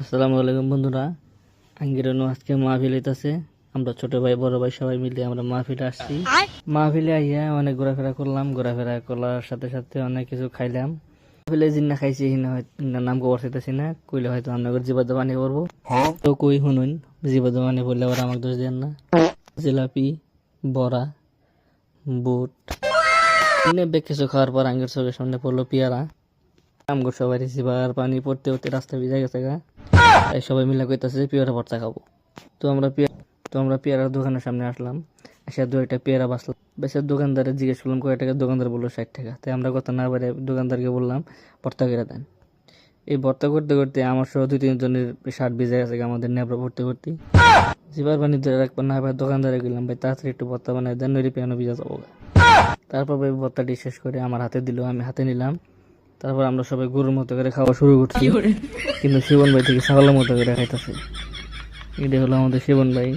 আসসালামু আলাইকুম বন্ধুরা, আঙ্গিরানো আজকে মাহফিল হইতাছে। আমরা ছোট ভাই বড় ভাই সবাই মিলে আমরা মাহফিলে আসছি। মাহফিলে আইয়া অনেক ঘোরাফেরা করলাম, ঘোরাফেরা করার সাথে সাথে অনেক কিছু খাইলাম। মাহফিলে জিন্না খাইছি হিনা নাম কবর চাইতেছি না, কইলে হয়তো আপনাদের জিবাদ বানি করবো। তো কই শুনুন, জিবাদ বানি বললে আবার আমাকে দোষ দেন না। জিলাপি, বড়া, বুট বেশ কিছু খাওয়ার পর আঙ্গের চোখের সামনে পড়লো পেয়ারা। আমগো সবাই রিসিভার পানি পড়তে পড়তে রাস্তা ভিজে গেছে গা। তাই সবাই মিলে কইতাছে যে পেয়ারা ভর্তা খাবো। তো আমরা পেয়ারার দোকানের সামনে আসলাম। এসে একটা পেয়ারা বাঁচলাম। বেচার দোকানদারে জিজ্ঞেস করলাম কয় টাকা, দোকানদার বললো 60 টাকা। তাই আমরা কথা না পারে দোকানদারকে বললাম ভর্তা করে দেন। এই ভর্তা করতে করতে আমার সহ 2-3 জনের শার্ট ভিজে গেছে গা, আমাদের নেবড়া ভর্তি ভর্তি। জিবার পানি ধরে রাখবার না ভাই, দোকানদারে গেলাম ভাই তাড়াতাড়ি একটু ভর্তা বানাই দেন, নইলে পিয়ানো ভিজা যাবো। তারপর ভাই ভর্তাটি শেষ করে আমার হাতে দিল, আমি হাতে নিলাম। তারপর আমরা সবাই গরুর মতো করে খাওয়া শুরু করছি, কিন্তু শিবন ভাই থেকে ছাগলের মতো করে খাইতেছে। এটা হলো আমাদের শিবন ভাই।